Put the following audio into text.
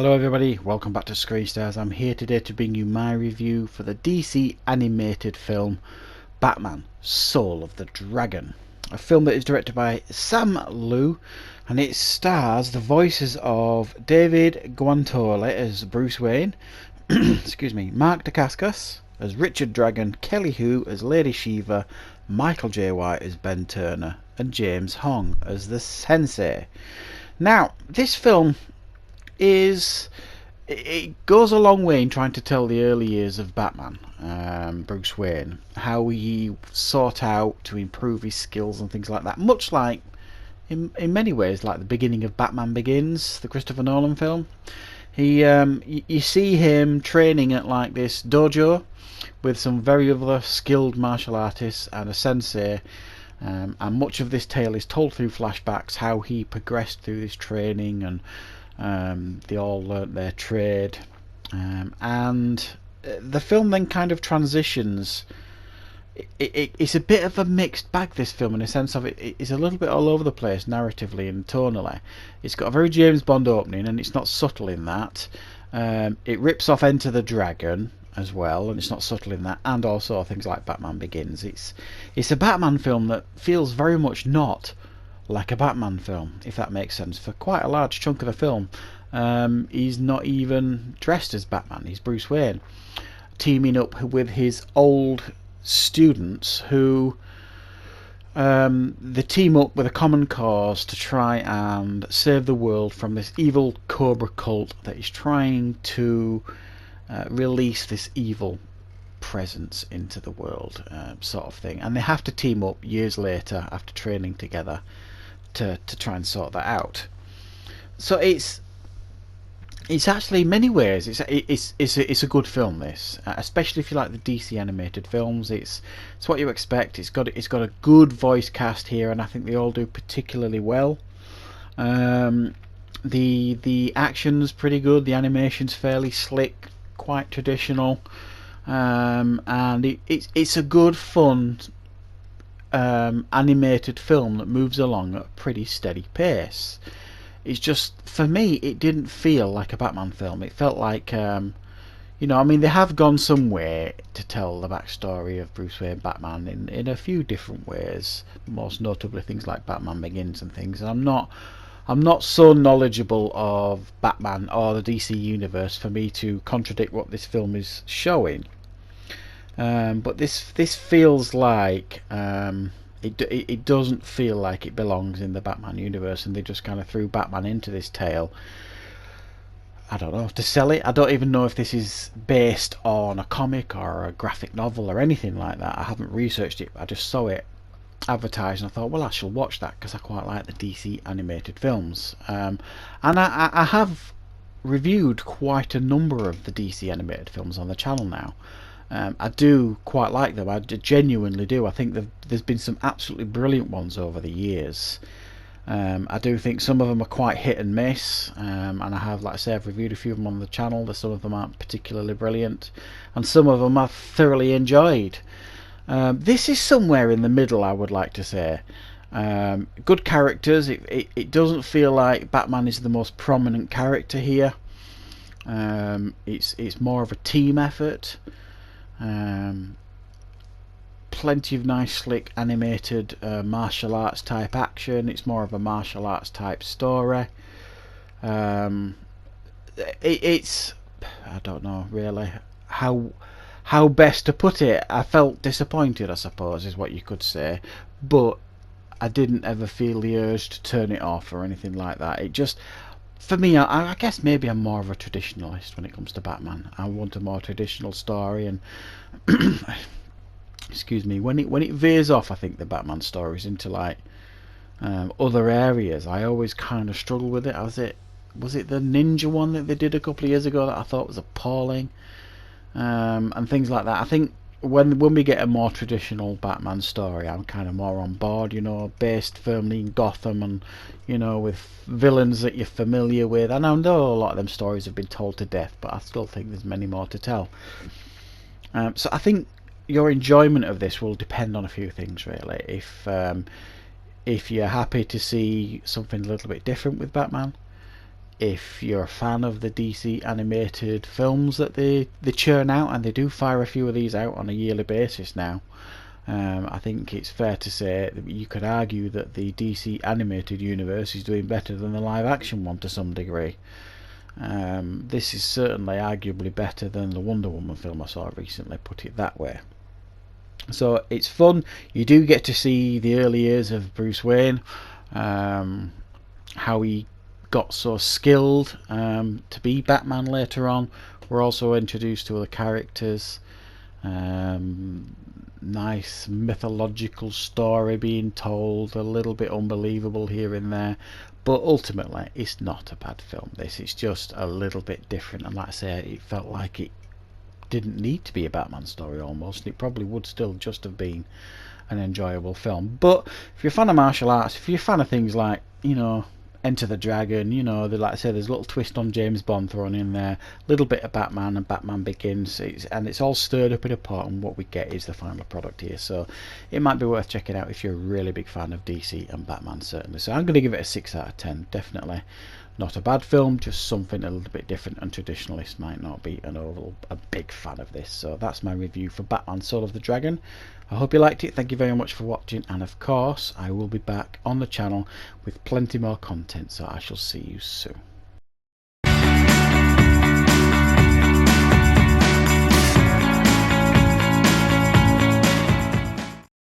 Hello everybody, welcome back to Screen Stars. I'm here today to bring you my review for the DC animated film Batman: Soul of the Dragon. A film that is directed by Sam Liu, and it stars the voices of David Guantoli as Bruce Wayne, excuse me, Mark Dacascos as Richard Dragon, Kelly Hu as Lady Shiva, Michael J. White as Ben Turner, and James Hong as the Sensei. Now, this film it goes a long way in trying to tell the early years of Batman, Bruce Wayne, how he sought out to improve his skills and things like that, much like in many ways like the beginning of Batman Begins, the Christopher Nolan film. You see him training at like this dojo with some very other skilled martial artists and a sensei, and much of this tale is told through flashbacks, how he progressed through this training, and they all learnt their trade, and the film then kind of transitions. It's a bit of a mixed bag, this film, in a sense of it's a little bit all over the place narratively and tonally. It's got a very James Bond opening, and it's not subtle in that. It rips off Enter the Dragon as well, and it's not subtle in that, and also things like Batman Begins. It's a Batman film that feels very much not like a Batman film, if that makes sense. For quite a large chunk of the film, he's not even dressed as Batman. He's Bruce Wayne, teaming up with his old students, who they team up with a common cause to try and save the world from this evil Cobra cult that is trying to release this evil presence into the world, sort of thing. And they have to team up years later after training together to try and sort that out. So it's actually, in many ways, it's a good film, this, especially if you like the DC animated films. It's what you expect. It's got a good voice cast here, and I think they all do particularly well. The action's pretty good. The animation's fairly slick, quite traditional, and it's a good, fun animated film that moves along at a pretty steady pace. It's just, for me, it didn't feel like a Batman film. It felt like, they have gone somewhere to tell the backstory of Bruce Wayne Batman in a few different ways, most notably things like Batman Begins and things. And I'm not so knowledgeable of Batman or the DC universe for me to contradict what this film is showing. But this feels like it doesn't feel like it belongs in the Batman universe, and they just kind of threw Batman into this tale, I don't know, to sell it. I don't even know if this is based on a comic or a graphic novel or anything like that. I haven't researched it. I just saw it advertised and I thought, well, I shall watch that because I quite like the DC animated films. And I have reviewed quite a number of the DC animated films on the channel now. I do quite like them. I genuinely do. I think there's been some absolutely brilliant ones over the years. I do think some of them are quite hit and miss, and I have, like I say, I've reviewed a few of them on the channel. Some of them aren't particularly brilliant, and some of them I've thoroughly enjoyed. This is somewhere in the middle, I would like to say. Good characters. It doesn't feel like Batman is the most prominent character here. It's more of a team effort. Plenty of nice, slick, animated martial arts type action. It's more of a martial arts type story. It's, I don't know really how best to put it. I felt disappointed, I suppose, is what you could say, but I didn't ever feel the urge to turn it off or anything like that. It just, for me, I guess maybe I'm more of a traditionalist when it comes to Batman. I want a more traditional story, and excuse me, when it veers off, I think, the Batman stories into like other areas, I always kind of struggle with it. Was it the ninja one that they did a couple of years ago that I thought was appalling, and things like that. I think when we get a more traditional Batman story, I'm kind of more on board, based firmly in Gotham, and with villains that you're familiar with. And I know a lot of them stories have been told to death, but I still think there's many more to tell. So I think your enjoyment of this will depend on a few things, really. If you're happy to see something a little bit different with Batman, if you're a fan of the DC animated films that they churn out, and they do fire a few of these out on a yearly basis now, I think it's fair to say that you could argue that the DC animated universe is doing better than the live action one to some degree. This is certainly arguably better than the Wonder Woman film I saw recently, put it that way. So it's fun. You do get to see the early years of Bruce Wayne, how he got so skilled to be Batman later on. We're also introduced to other characters. Nice mythological story being told, a little bit unbelievable here and there, but ultimately it's not a bad film. This is just a little bit different, and like I say, it felt like it didn't need to be a Batman story almost. It probably would still just have been an enjoyable film. But if you're a fan of martial arts, if you're a fan of things like, you know, Enter the Dragon, you know, like I say, there's a little twist on James Bond thrown in there, a little bit of Batman and Batman Begins, and it's all stirred up in a pot, and what we get is the final product here. So it might be worth checking out if you're a really big fan of DC and Batman, certainly. So I'm going to give it a 6 out of 10. Definitely not a bad film, just something a little bit different, and traditionalists might not be a big fan of this. So that's my review for Batman Soul of the Dragon. I hope you liked it. Thank you very much for watching, and of course I will be back on the channel with plenty more content, so I shall see you soon.